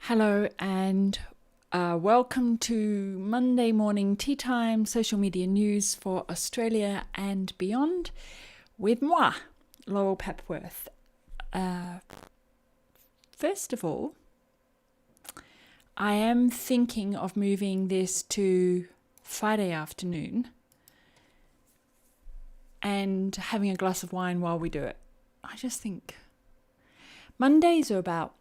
Hello and welcome to Monday morning tea time social media news for Australia and beyond with moi, Laurel Papworth. First of all, I am thinking of moving this to Friday afternoon and having a glass of wine while we do it. I just think Mondays are about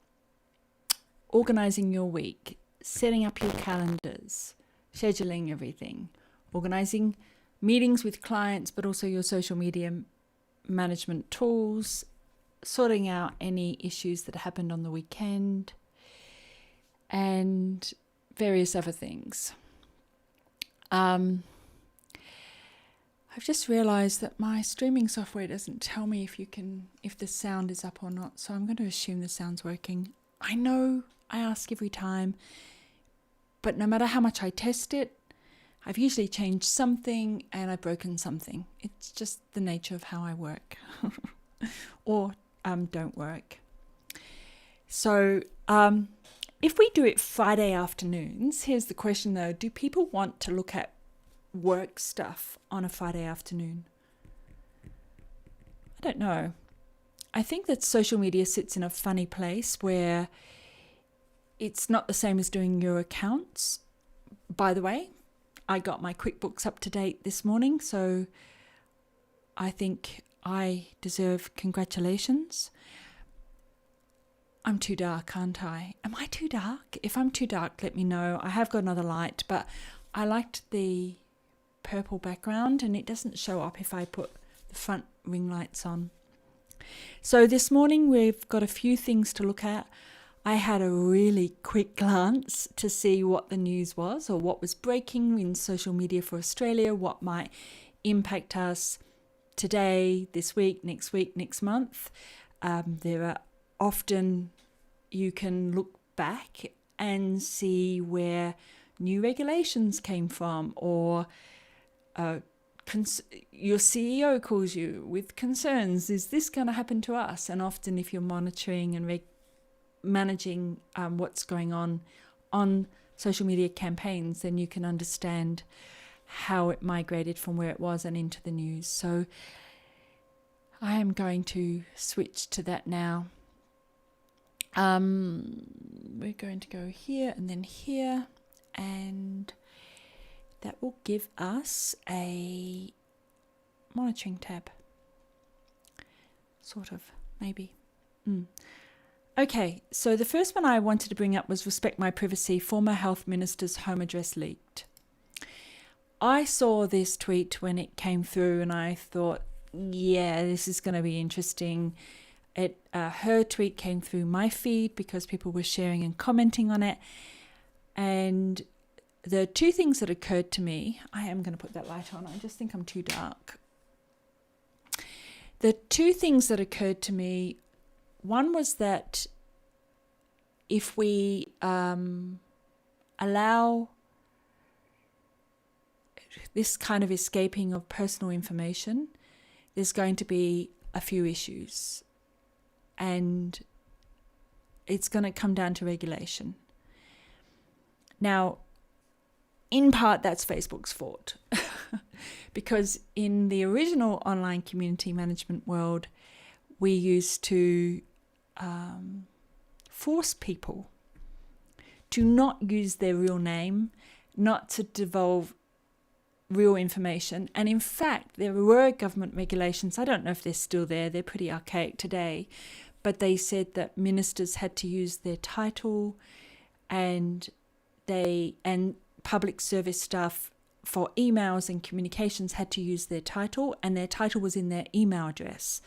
organising your week, setting up your calendars, scheduling everything, organising meetings with clients, but also your social media management tools, sorting out any issues that happened on the weekend, and various other things. I've just realised that my streaming software doesn't tell me if the sound is up or not, so I'm going to assume the sound's working. I know I ask every time, but no matter how much I test it, I've usually changed something and I've broken something. It's just the nature of how I work or don't work. So if we do it Friday afternoons, here's the question though, do people want to look at work stuff on a Friday afternoon? I don't know. I think that social media sits in a funny place where it's not the same as doing your accounts. By the way, I got my QuickBooks up to date this morning, so I think I deserve congratulations. I'm too dark, aren't I? Am I too dark? If I'm too dark, let me know. I have got another light, but I liked the purple background and it doesn't show up if I put the front ring lights on. So this morning we've got a few things to look at. I had a really quick glance to see what the news was or what was breaking in social media for Australia, what might impact us today, this week, next month. There are often you can look back and see where new regulations came from or your CEO calls you with concerns. Is this going to happen to us? And often if you're monitoring and managing what's going on social media campaigns, then you can understand how it migrated from where it was and into the news. So I am going to switch to that now. We're going to go here and then here, and that will give us a monitoring tab. Sort of, maybe. Okay, so the first one I wanted to bring up was Respect My Privacy, former health minister's home address leaked. I saw this tweet when it came through and I thought, yeah, this is going to be interesting. Her tweet came through my feed because people were sharing and commenting on it. And the two things that occurred to me, I am going to put that light on. I just think I'm too dark. The two things that occurred to me, one was that if we allow this kind of escaping of personal information, there's going to be a few issues. And it's going to come down to regulation. Now, in part, that's Facebook's fault. Because in the original online community management world, we used to force people to not use their real name, not to divulge real information. And in fact, there were government regulations. I don't know if they're still there. They're pretty archaic today. But they said that ministers had to use their title and public service staff for emails and communications had to use their title, and their title was in their email address.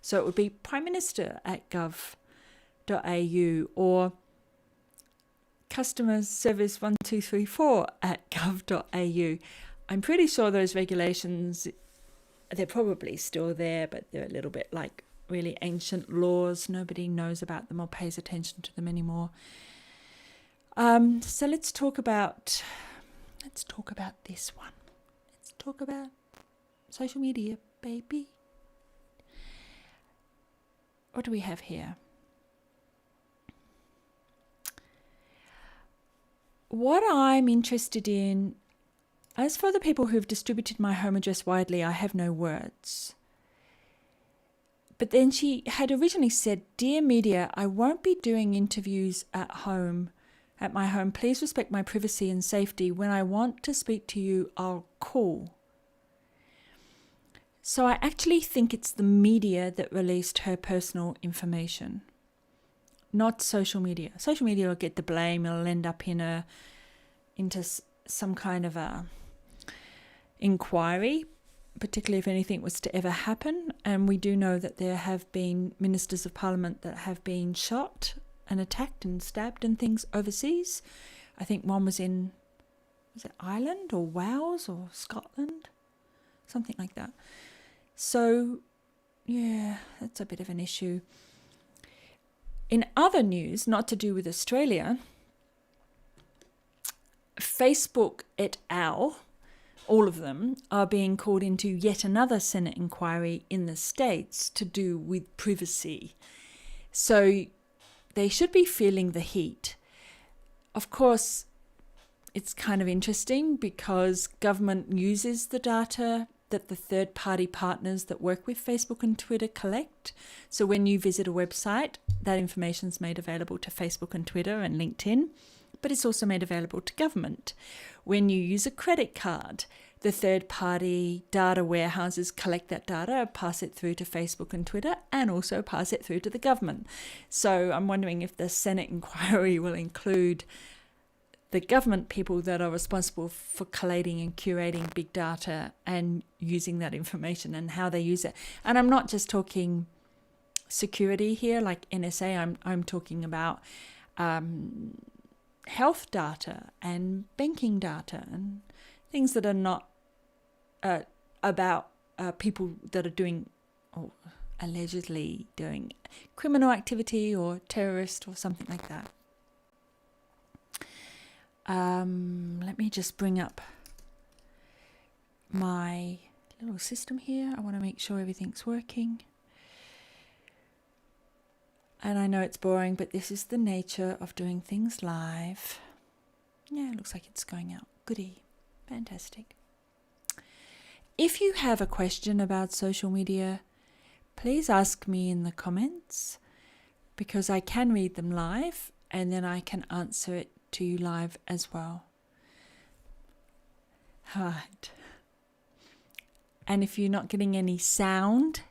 So it would be primeminister@gov.au or customer service 1234@gov.au. I'm pretty sure those regulations, they're probably still there, but they're a little bit like really ancient laws. Nobody knows about them or pays attention to them anymore. So let's talk about this one. Let's talk about social media, baby. What do we have here? what I'm interested in, as for the people who've distributed my home address widely, I have no words. But then she had originally said, "Dear media, I won't be doing interviews at my home. Please respect my privacy and safety. When I want to speak to you, I'll call." So I actually think it's the media that released her personal information, not social media. Social media will get the blame. It'll end up into some kind of a inquiry, particularly if anything was to ever happen. And we do know that there have been ministers of parliament that have been shot and attacked and stabbed and things overseas. I think one was in, was it Ireland or Wales or Scotland? Something like that. So, yeah, that's a bit of an issue. In other news, not to do with Australia, Facebook et al., all of them, are being called into yet another Senate inquiry in the States to do with privacy. So they should be feeling the heat. Of course, it's kind of interesting because government uses the data that the third-party partners that work with Facebook and Twitter collect. So when you visit a website, that information is made available to Facebook and Twitter and LinkedIn, but it's also made available to government. When you use a credit card, the third-party data warehouses collect that data, pass it through to Facebook and Twitter, and also pass it through to the government. So I'm wondering if the Senate inquiry will include the government people that are responsible for collating and curating big data and using that information and how they use it. And I'm not just talking security here, like NSA. I'm talking about health data and banking data and things that are not about people that are doing or allegedly doing criminal activity or terrorist or something like that. Let me just bring up my little system here. I want to make sure everything's working. And I know it's boring, but this is the nature of doing things live. Yeah, it looks like it's going out. Goody. Fantastic. If you have a question about social media, please ask me in the comments because I can read them live and then I can answer it to you live as well. Right. And if you're not getting any sound,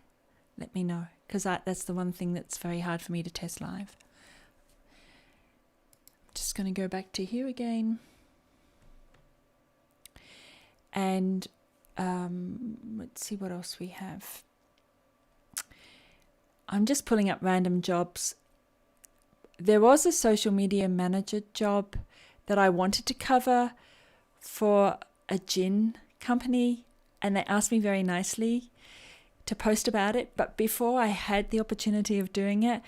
let me know because that's the one thing that's very hard for me to test live. I'm just going to go back to here again. And let's see what else we have. I'm just pulling up random jobs. There was a social media manager job that I wanted to cover for a gin company, and they asked me very nicely to post about it. But before I had the opportunity of doing it,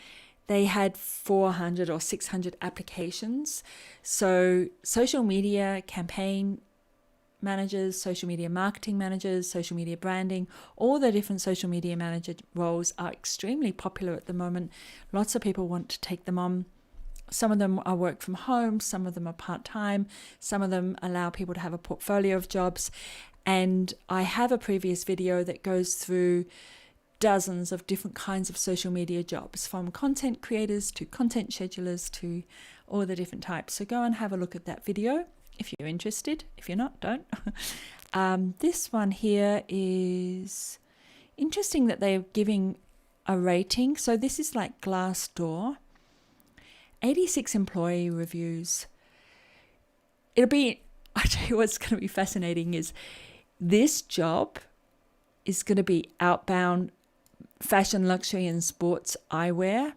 they had 400 or 600 applications. So social media campaign managers, social media marketing managers, social media branding, all the different social media manager roles are extremely popular at the moment. Lots of people want to take them on. Some of them are work from home, some of them are part-time, some of them allow people to have a portfolio of jobs. And I have a previous video that goes through dozens of different kinds of social media jobs, from content creators to content schedulers to all the different types. So go and have a look at that video if you're interested. If you're not, don't. This one here is interesting that they're giving a rating. So this is like Glassdoor. 86 employee reviews. I tell you what's going to be fascinating is this job is going to be outbound fashion, luxury and sports eyewear,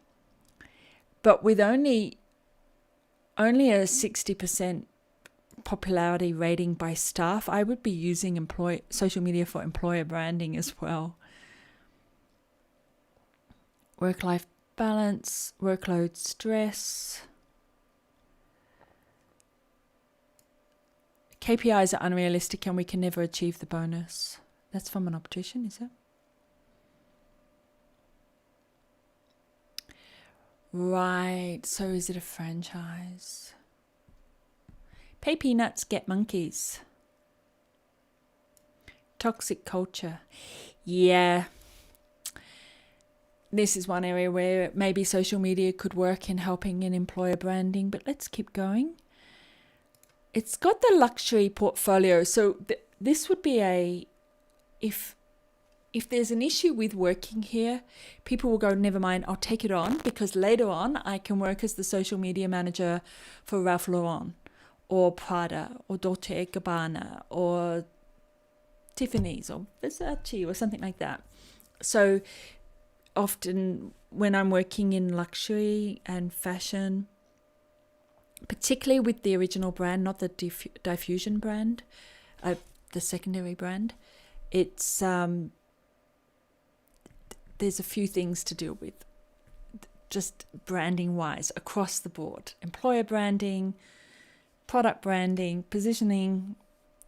but with only a 60% popularity rating by staff. I would be using social media for employer branding as well. Work-life balance, workload stress. KPIs are unrealistic and we can never achieve the bonus. That's from an optician, is it? Right, so is it a franchise? Pay peanuts, get monkeys. Toxic culture. Yeah. This is one area where maybe social media could work in helping in employer branding, but let's keep going. It's got the luxury portfolio. So this would be if there's an issue with working here, people will go, never mind, I'll take it on because later on I can work as the social media manager for Ralph Lauren or Prada or Dolce & Gabbana or Tiffany's or Versace or something like that. So often when I'm working in luxury and fashion, particularly with the original brand, not the diffusion brand, the secondary brand, it's there's a few things to deal with, just branding wise across the board. Employer branding, product branding, positioning,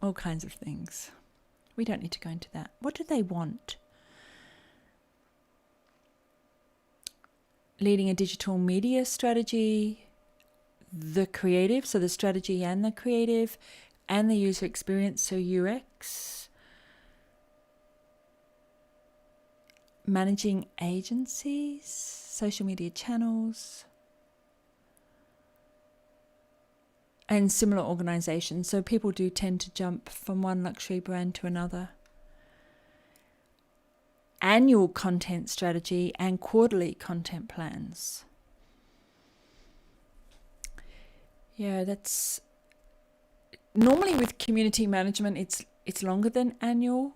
all kinds of things. We don't need to go into that. What do they want? Leading a digital media strategy, the creative, so the strategy and the creative, and the user experience, so UX. Managing agencies, social media channels, and similar organizations. So people do tend to jump from one luxury brand to another. Annual content strategy and quarterly content plans. Yeah, that's normally with community management, it's longer than annual.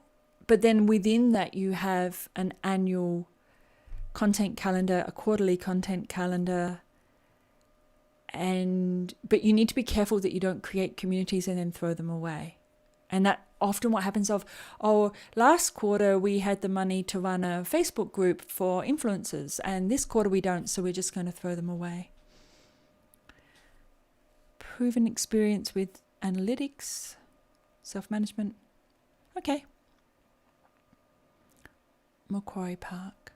But then within that, you have an annual content calendar, a quarterly content calendar, but you need to be careful that you don't create communities and then throw them away. And that often what happens last quarter we had the money to run a Facebook group for influencers, and this quarter we don't, so we're just going to throw them away. Proven experience with analytics, self-management. Okay. Macquarie Park.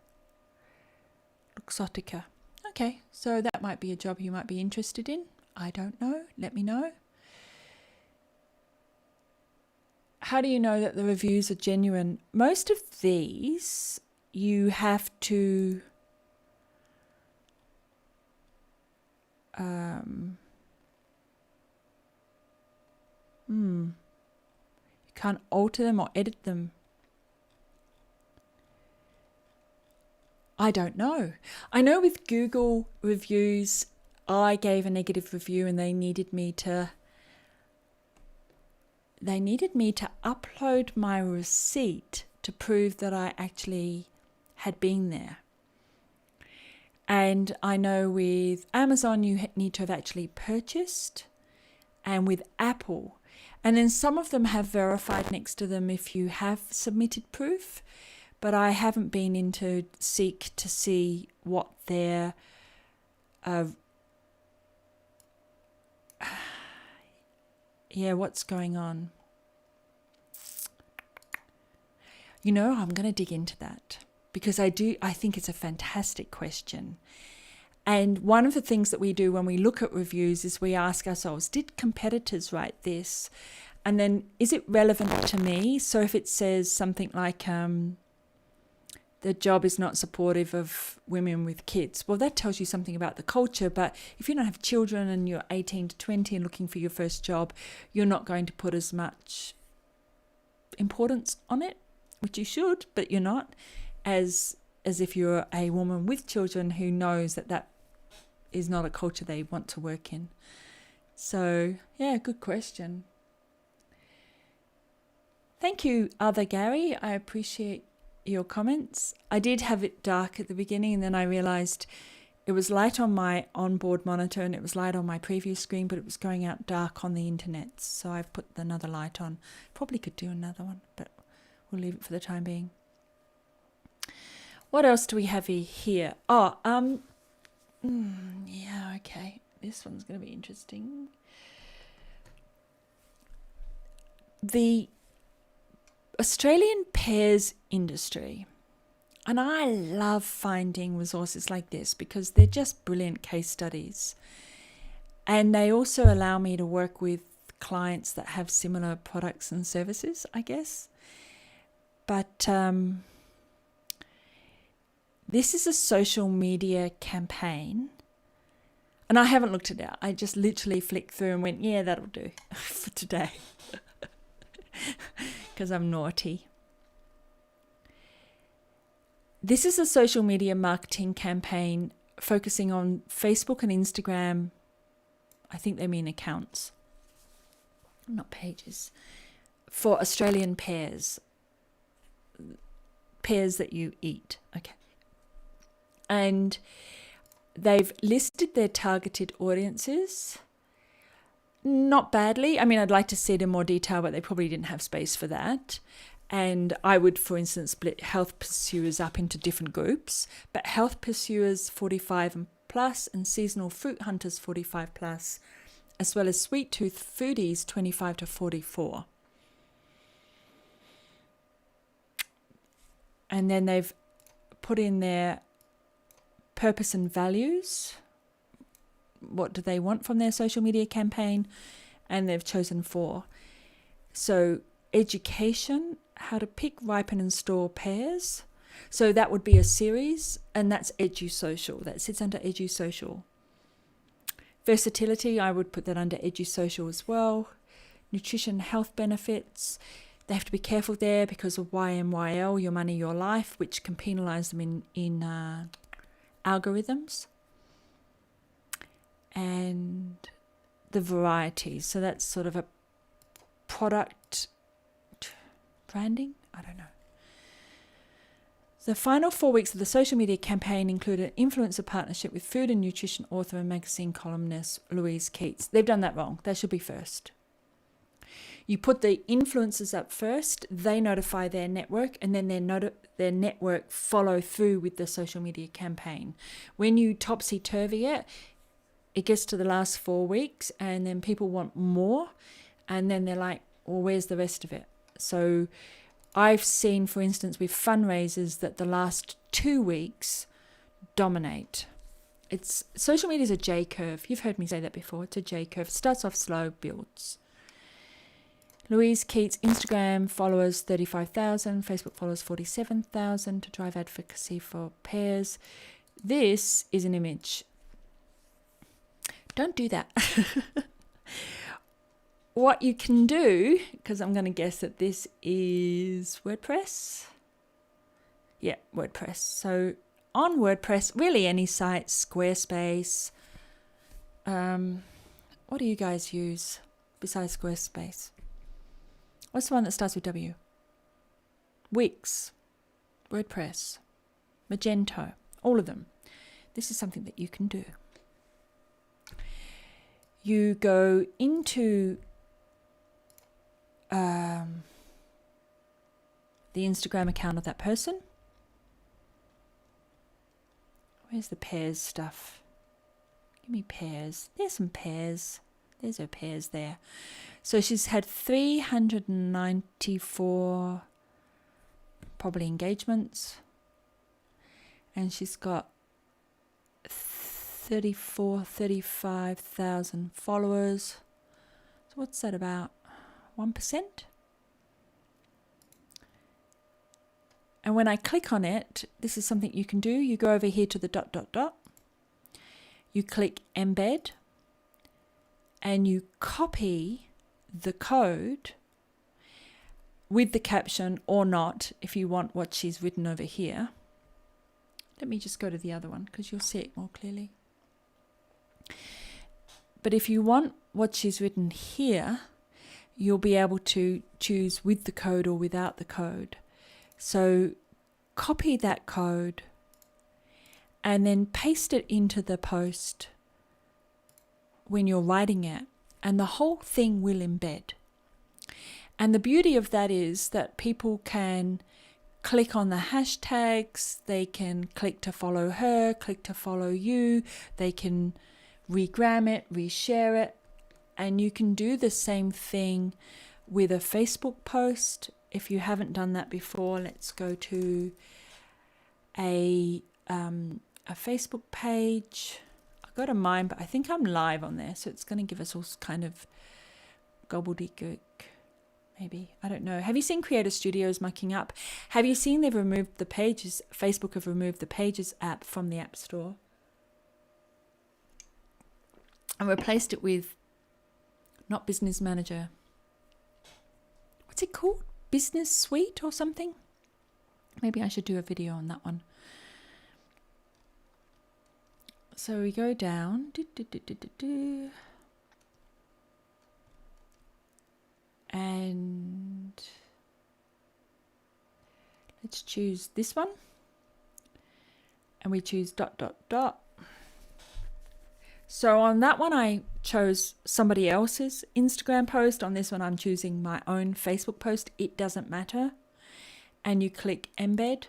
Luxottica. Okay, so that might be a job you might be interested in. I don't know. Let me know. How do you know that the reviews are genuine? Most of these you have to you can't alter them or edit them. I don't know. I know with Google reviews, I gave a negative review and they needed me to upload my receipt to prove that I actually had been there. And I know with Amazon, you need to have actually purchased, and with Apple. And then some of them have verified next to them if you have submitted proof. But I haven't been into Seek to see what their what's going on. I'm going to dig into that because I think it's a fantastic question. And one of the things that we do when we look at reviews is we ask ourselves, did competitors write this? And then is it relevant to me? So if it says something like, the job is not supportive of women with kids. Well, that tells you something about the culture. But if you don't have children and you're 18 to 20 and looking for your first job, you're not going to put as much importance on it, which you should, but you're not, as if you're a woman with children who knows that is not a culture they want to work in. So, yeah, good question. Thank you, Other Gary. I appreciate your comments. I did have it dark at the beginning, and then I realized it was light on my onboard monitor and it was light on my preview screen, but it was going out dark on the internet, so I've put another light on. Probably could do another one, but we'll leave it for the time being. What else do we have here? Okay, this one's going to be interesting. The Australian Pears industry. And I love finding resources like this because they're just brilliant case studies. And they also allow me to work with clients that have similar products and services, I guess. But this is a social media campaign. And I haven't looked it out. I just literally flicked through and went, yeah, that'll do for today. Because I'm naughty. This is a social media marketing campaign focusing on Facebook and Instagram. I think they mean accounts, not pages. For Australian pears. Pears that you eat. Okay. And they've listed their targeted audiences. Not badly. I mean, I'd like to see it in more detail, but they probably didn't have space for that. And I would, for instance, split health pursuers up into different groups. But health pursuers 45 and plus, and seasonal fruit hunters 45 plus, as well as sweet tooth foodies 25 to 44. And then they've put in their purpose and values. What do they want from their social media campaign? And they've chosen 4. So education, how to pick, ripen and store pears. So that would be a series, and that's EduSocial. That sits under EduSocial. Versatility, I would put that under EduSocial as well. Nutrition, health benefits. They have to be careful there because of YMYL, your money, your life, which can penalise them in algorithms. And the varieties. So that's sort of a product branding? I don't know. The final 4 weeks of the social media campaign included an influencer partnership with food and nutrition author and magazine columnist Louise Keats. They've done that wrong. That should be first. You put the influencers up first, they notify their network, and then their network follow through with the social media campaign. When you topsy-turvy it, it gets to the last 4 weeks, and then people want more, and then they're like, well, where's the rest of it? So I've seen, for instance, with fundraisers that the last 2 weeks dominate. It's social media is a J curve. You've heard me say that before. It's a J curve. It starts off slow, builds. Louise Keats, Instagram followers 35,000, Facebook followers 47,000 to drive advocacy for Pears. This is an image. Don't do that. What you can do, because I'm going to guess that this is WordPress. Yeah, WordPress. So on WordPress, really any site, Squarespace. What do you guys use besides Squarespace? What's the one that starts with W? Wix, WordPress, Magento, all of them. This is something that you can do. You go into the Instagram account of that person. Where's the Pears stuff? Give me Pears. There's some Pears. There's her Pears there. So she's had 394 probably engagements. And she's got 35,000 followers. So what's that about? 1%? And when I click on it, this is something you can do. You go over here to the ... You click embed. And you copy the code with the caption or not if you want what she's written over here. Let me just go to the other one because you'll see it more clearly. But if you want what she's written here, you'll be able to choose with the code or without the code. So copy that code and then paste it into the post when you're writing it, and the whole thing will embed. And the beauty of that is that people can click on the hashtags, they can click to follow her, click to follow you, they can regram it, reshare it, and you can do the same thing with a Facebook post. If you haven't done that before, let's go to a Facebook page. Go to mine, but I think I'm live on there, so it's going to give us all kind of gobbledygook. Maybe. I don't know. Have you seen Creator Studios mucking up? Have you seen they've removed the Pages? Facebook have removed the Pages app from the App Store and replaced it with not Business Manager. What's it called? Business Suite or something? Maybe I should do a video on that one. So we go down. And let's choose this one. And we choose ... So on that one, I chose somebody else's Instagram post. On this one, I'm choosing my own Facebook post. It doesn't matter. And you click embed.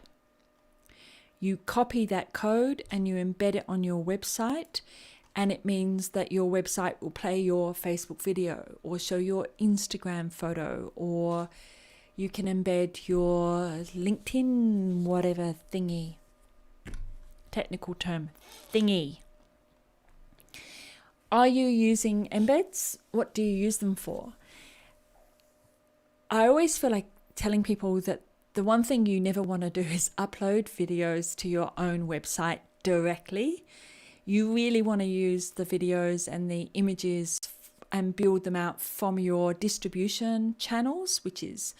You copy that code and you embed it on your website. And it means that your website will play your Facebook video or show your Instagram photo, or you can embed your LinkedIn, whatever thingy. Technical term, thingy. Are you using embeds? What do you use them for? I always feel like telling people that the one thing you never want to do is upload videos to your own website directly. You really want to use the videos and the images and build them out from your distribution channels, which is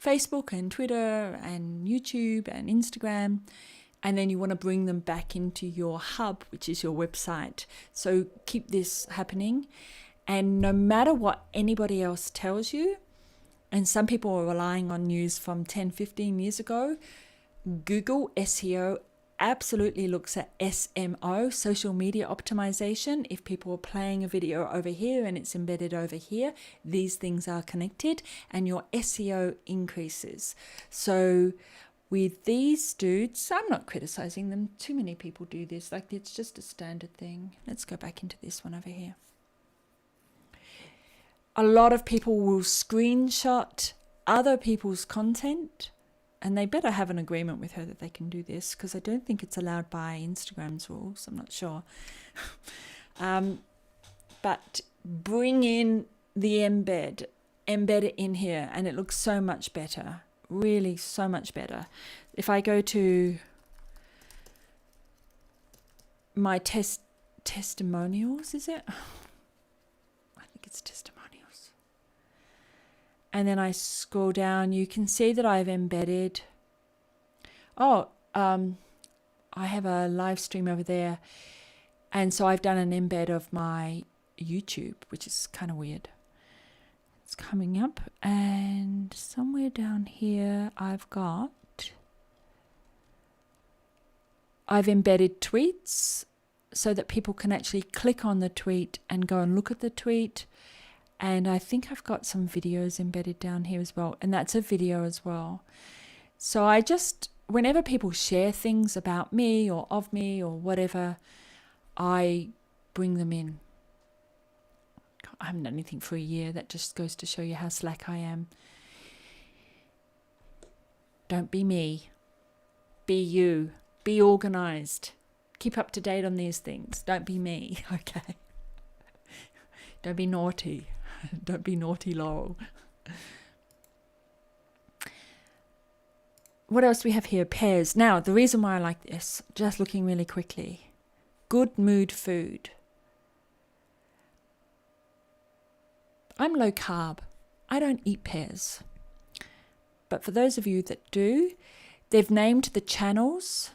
Facebook and Twitter and YouTube and Instagram. And then you want to bring them back into your hub, which is your website. So keep this happening. And no matter what anybody else tells you, and some people are relying on news from 10, 15 years ago, Google SEO absolutely looks at SMO, social media optimization. If people are playing a video over here and it's embedded over here, these things are connected and your SEO increases. So with these dudes, I'm not criticizing them. Too many people do this. Like, it's just a standard thing. Let's go back into this one over here. A lot of people will screenshot other people's content, and they better have an agreement with her that they can do this, because I don't think it's allowed by Instagram's rules. I'm not sure. But bring in the embed it in here, and it looks so much better. Really so much better. If I go to my testimonials, is it? I think it's testimonials. And then I scroll down, you can see that I've embedded. I have a live stream over there. And so I've done an embed of my YouTube, which is kind of weird. It's coming up, and somewhere down here I've embedded tweets so that people can actually click on the tweet and go and look at the tweet. And I think I've got some videos embedded down here as well, and that's a video as well. So I just, whenever people share things about me or of me or whatever, I bring them in. I haven't done anything for a year. That just goes to show you how slack I am. Don't be me. Be you. Be organized. Keep up to date on these things. Don't be me, okay? Don't be naughty. Don't be naughty, Laurel. What else do we have here? Pears. Now, the reason why I like this, just looking really quickly. Good mood food. I'm low carb. I don't eat pears. But for those of you that do, they've named the channels.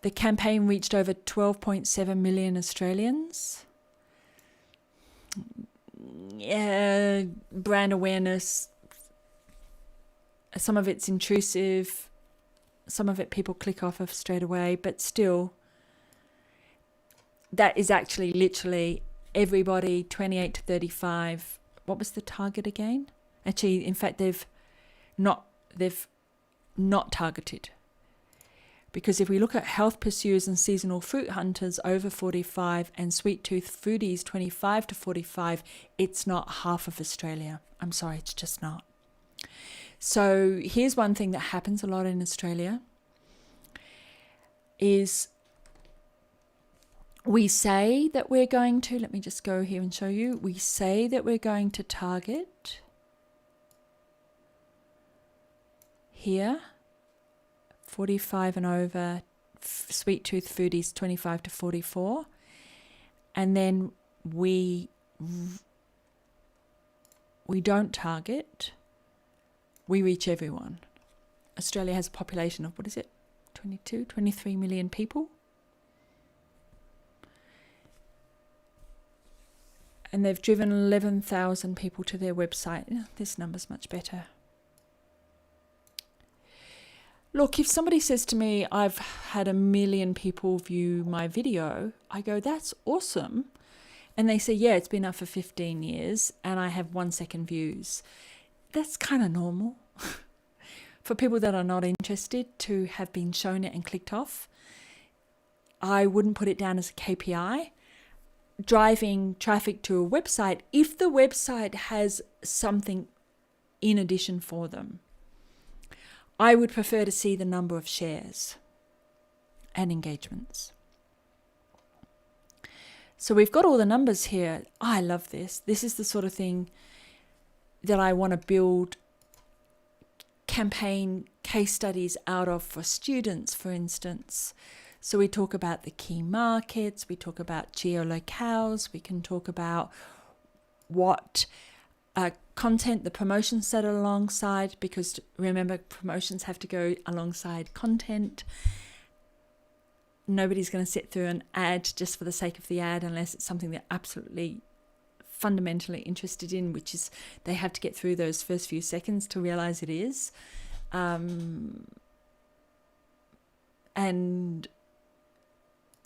The campaign reached over 12.7 million Australians. Yeah, brand awareness. Some of it's intrusive. Some of it people click off of straight away. But still, that is actually literally everybody 28 to 35. What was the target again? Actually, in fact, they've not targeted. Because if we look at health pursuers and seasonal fruit hunters over 45 and sweet tooth foodies 25 to 45, it's not half of Australia. I'm sorry, it's just not. So here's one thing that happens a lot in Australia is We say that we're going to, let me just go here and show you. We say that we're going to target here 45 and over, sweet tooth foodies 25 to 44. And then we don't target, we reach everyone. Australia has a population of, 23 million people. And they've driven 11,000 people to their website. This number's much better. Look, if somebody says to me, I've had 1 million people view my video, I go, that's awesome. And they say, yeah, it's been up for 15 years and I have 1 second views. That's kind of normal. For people that are not interested to have been shown it and clicked off, I wouldn't put it down as a KPI. Driving traffic to a website, if the website has something in addition for them, I would prefer to see the number of shares and engagements. So we've got all the numbers here. I love this. This is the sort of thing that I want to build campaign case studies out of for students, for instance. So we talk about the key markets, we talk about geolocales, we can talk about what content the promotions set alongside, because remember, promotions have to go alongside content. Nobody's going to sit through an ad just for the sake of the ad unless it's something they're absolutely fundamentally interested in, which is they have to get through those first few seconds to realize it is. And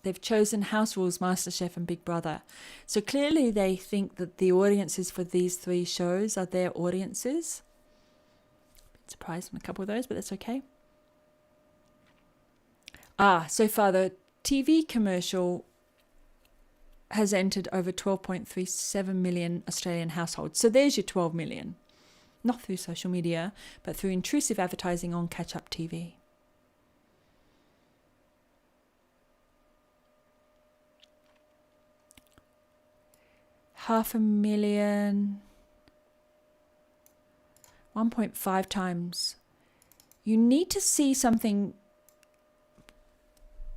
they've chosen House Rules, MasterChef and Big Brother. So clearly they think that the audiences for these 3 shows are their audiences. Bit surprised on a couple of those, but that's okay. So far the TV commercial has entered over 12.37 million Australian households. So there's your 12 million. Not through social media, but through intrusive advertising on catch-up TV. $500,000, 1.5 times. You need to see something,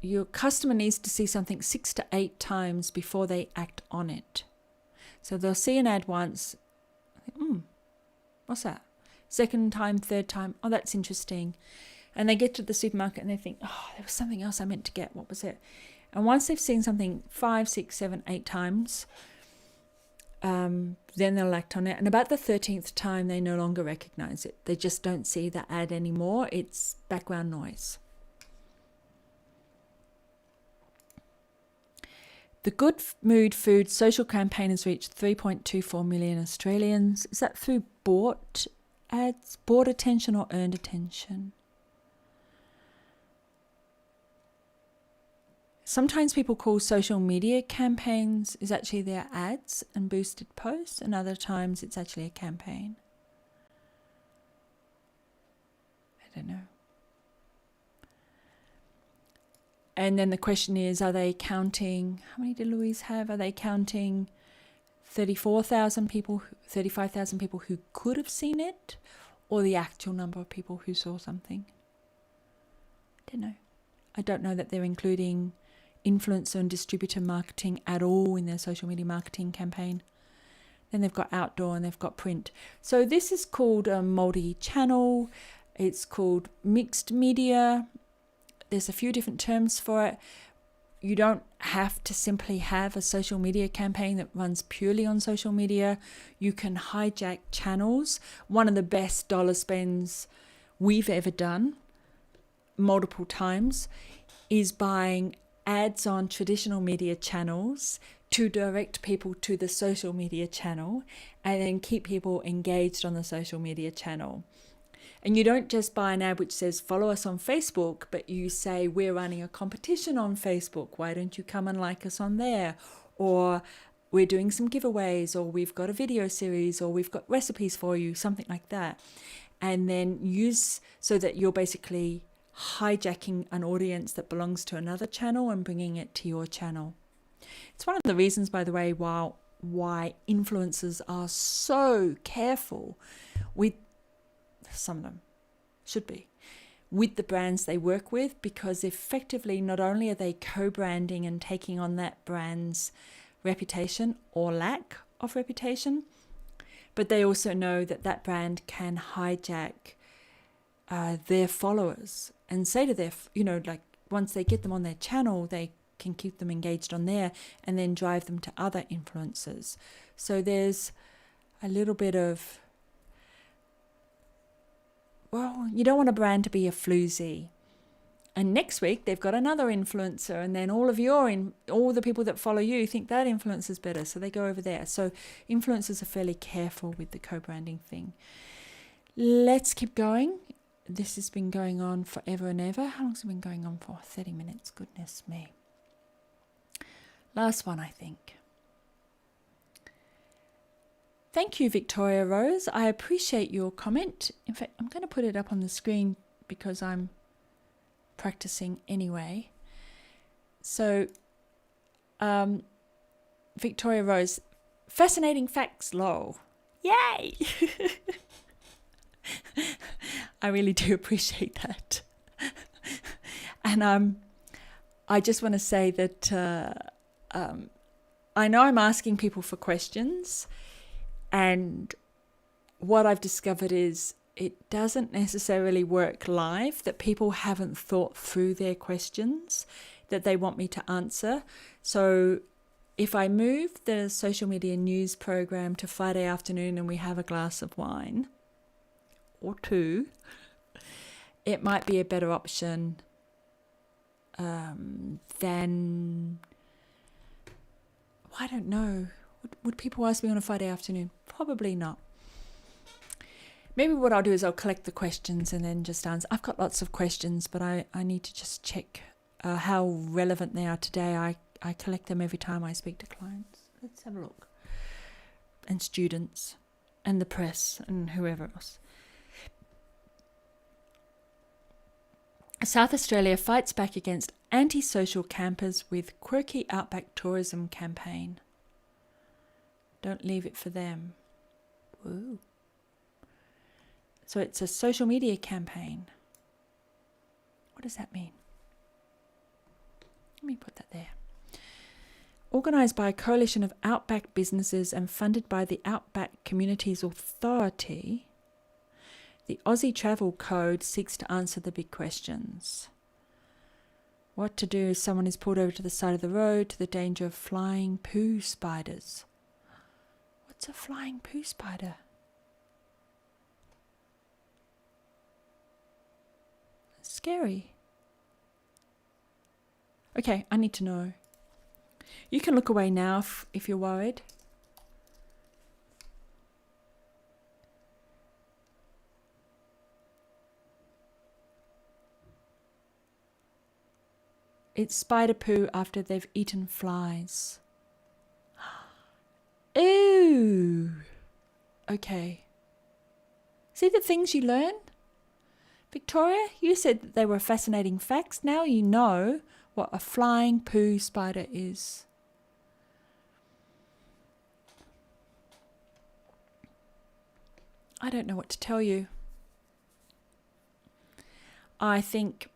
your customer needs to see something 6 to 8 times before they act on it. So they'll see an ad once, think, what's that? Second time, third time, oh, that's interesting. And they get to the supermarket and they think, oh, there was something else I meant to get. What was it? And once they've seen something 5, 6, 7, 8 times, then they'll act on it. And about the 13th time, they no longer recognize it. They just don't see the ad anymore. It's background noise. The Good Mood Food social campaign has reached 3.24 million Australians. Is that through bought ads, bought attention or earned attention? Sometimes people call social media campaigns is actually their ads and boosted posts, and other times it's actually a campaign. I don't know. And then the question is, are they counting, how many did Louise have? Are they counting 34,000 people, 35,000 people who could have seen it, or the actual number of people who saw something? I don't know. I don't know that they're including influencer and distributor marketing at all in their social media marketing campaign. Then they've got outdoor and they've got print. So this is called a multi-channel. It's called mixed media. There's a few different terms for it. You don't have to simply have a social media campaign that runs purely on social media. You can hijack channels. One of the best dollar spends we've ever done multiple times is buying ads on traditional media channels to direct people to the social media channel and then keep people engaged on the social media channel. And you don't just buy an ad which says follow us on Facebook, but you say we're running a competition on Facebook. Why don't you come and like us on there? Or we're doing some giveaways, or we've got a video series, or we've got recipes for you, something like that. And then use so that you're basically hijacking an audience that belongs to another channel and bringing it to your channel. It's one of the reasons, by the way, why influencers are so careful with, some of them should be, with the brands they work with, because effectively not only are they co-branding and taking on that brand's reputation or lack of reputation, but they also know that that brand can hijack their followers and say to their, like once they get them on their channel, they can keep them engaged on there and then drive them to other influencers. So there's a little bit of, well, you don't want a brand to be a floozy. And next week they've got another influencer, and then all the people that follow you think that influencer's better, so they go over there. So influencers are fairly careful with the co-branding thing. Let's keep going. This has been going on forever and ever. How long has it been going on for? 30 minutes. Goodness me. Last one, I think. Thank you, Victoria Rose. I appreciate your comment. In fact, I'm going to put it up on the screen because I'm practicing anyway. So, Victoria Rose, fascinating facts, lol. Yay! I really do appreciate that. And I just want to say that I know I'm asking people for questions, and what I've discovered is it doesn't necessarily work live, that people haven't thought through their questions that they want me to answer. So if I move the social media news program to Friday afternoon and we have a glass of wine or two, it might be a better option than, I don't know. Would people ask me on a Friday afternoon? Probably not. Maybe what I'll do is I'll collect the questions and then just answer. I've got lots of questions, but I need to just check how relevant they are today. I collect them every time I speak to clients. Let's have a look. And students and the press and whoever else. South Australia fights back against antisocial campers with quirky outback tourism campaign. Don't leave it for them. Woo. So it's a social media campaign. What does that mean? Let me put that there. Organised by a coalition of outback businesses and funded by the Outback Communities Authority, the Aussie Travel Code seeks to answer the big questions. What to do if someone is pulled over to the side of the road to the danger of flying poo spiders? What's a flying poo spider? Scary. Okay, I need to know. You can look away now if you're worried. It's spider poo after they've eaten flies. Ooh. Okay. See the things you learn? Victoria, you said that they were fascinating facts. Now you know what a flying poo spider is. I don't know what to tell you. I think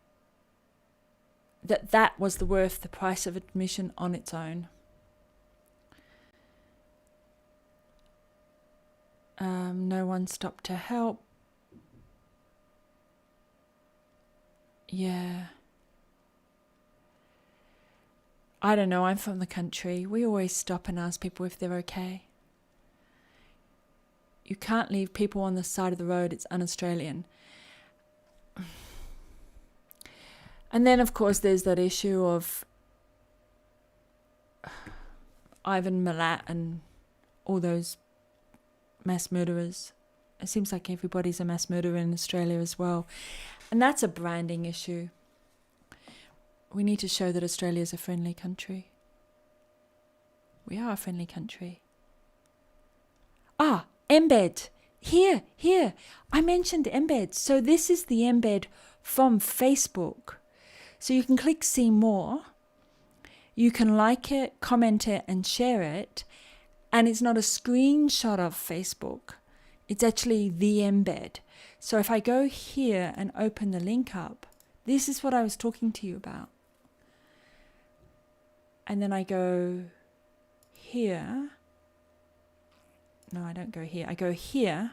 that was worth the price of admission on its own. No one stopped to help. Yeah. I don't know, I'm from the country. We always stop and ask people if they're okay. You can't leave people on the side of the road. It's un-Australian. And then, of course, there's that issue of Ivan Milat and all those mass murderers. It seems like everybody's a mass murderer in Australia as well. And that's a branding issue. We need to show that Australia is a friendly country. We are a friendly country. Embed. Here. I mentioned embed. So this is the embed from Facebook. So you can click see more. you can like it, comment it, and share it. And it's not a screenshot of Facebook. It's actually the embed. So if I go here and open the link up, this is what I was talking to you about. And then I go here. No, I don't go here. I go here.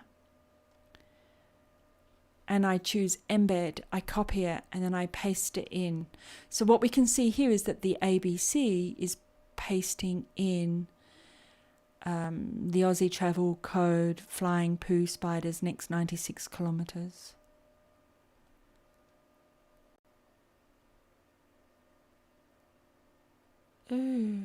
And I choose embed, I copy it, and then I paste it in. So what we can see here is that the ABC is pasting in the Aussie travel code, flying poo spiders next 96 kilometres. Ooh.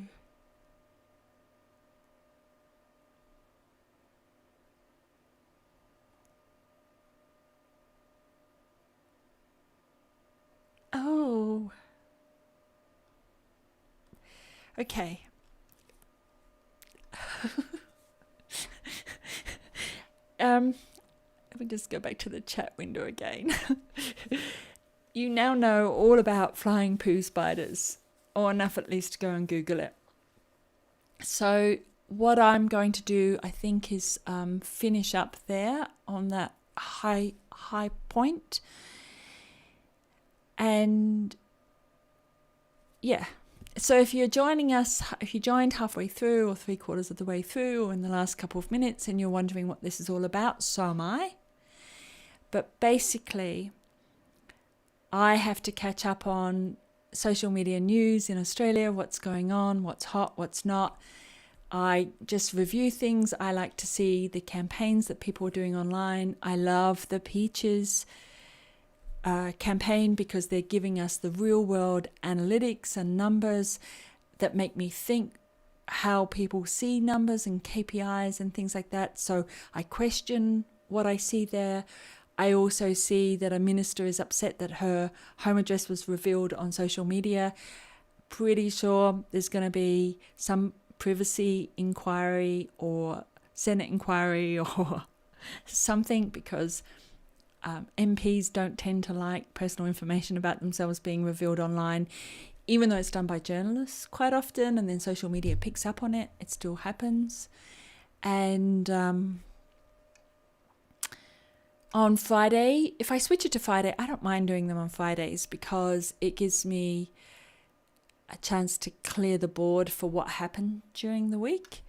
Oh. Okay. Let me just go back to the chat window again. You now know all about flying poo spiders, or enough at least to go and Google it. So what I'm going to do, I think, is finish up there on that high point. And yeah, so if you're joining us, if you joined halfway through or 3/4 of the way through or in the last couple of minutes and you're wondering what this is all about, so am I. But basically, I have to catch up on social media news in Australia, what's going on, what's hot, what's not. I just review things. I like to see the campaigns that people are doing online. I love the Pears campaign because they're giving us the real world analytics and numbers that make me think how people see numbers and KPIs and things like that. So I question what I see there. I also see that a minister is upset that her home address was revealed on social media. Pretty sure there's going to be some privacy inquiry or Senate inquiry or something, because MPs don't tend to like personal information about themselves being revealed online, even though it's done by journalists quite often, and then social media picks up on it. It still happens. And on Friday, if I switch it to Friday, I don't mind doing them on Fridays because it gives me a chance to clear the board for what happened during the week.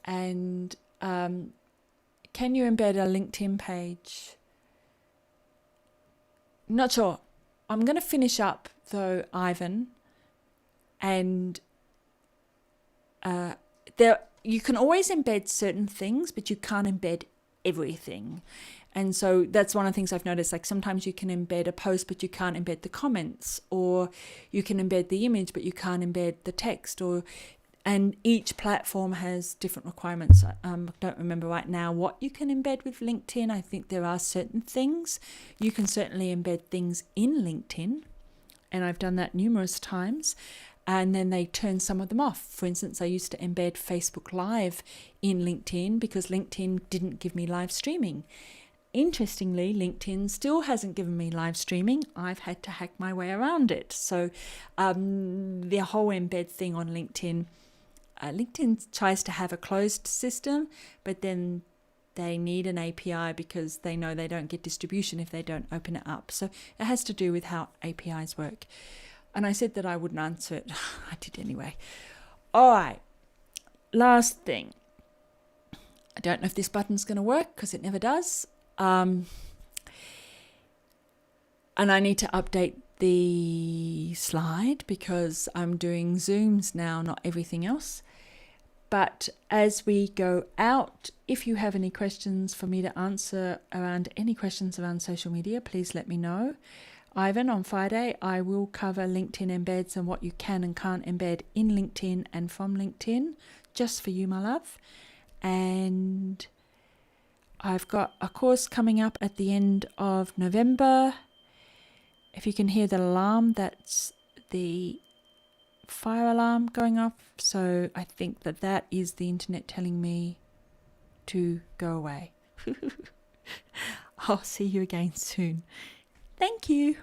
And can you embed a LinkedIn page? Not sure. I'm going to finish up though, Ivan, and there you can always embed certain things, but you can't embed everything. And so that's one of the things I've noticed. Like sometimes you can embed a post, but you can't embed the comments, or you can embed the image, but you can't embed the text, and each platform has different requirements. I don't remember right now what you can embed with LinkedIn. I think there are certain things. You can certainly embed things in LinkedIn, and I've done that numerous times. And then they turn some of them off. For instance, I used to embed Facebook Live in LinkedIn because LinkedIn didn't give me live streaming. Interestingly, LinkedIn still hasn't given me live streaming. I've had to hack my way around it. So the whole embed thing on LinkedIn, LinkedIn tries to have a closed system, but then they need an API because they know they don't get distribution if they don't open it up. So it has to do with how APIs work. And I said that I wouldn't answer it. I did anyway. All right. Last thing. I don't know if this button's going to work because it never does. And I need to update the slide because I'm doing Zooms now, not everything else. But as we go out, if you have any questions for me to answer around any questions around social media, please let me know. Ivan, on Friday, I will cover LinkedIn embeds and what you can and can't embed in LinkedIn and from LinkedIn, just for you, my love. And I've got a course coming up at the end of November. If you can hear the alarm, that's the fire alarm going off. So I think that is the internet telling me to go away. I'll see you again soon. Thank you.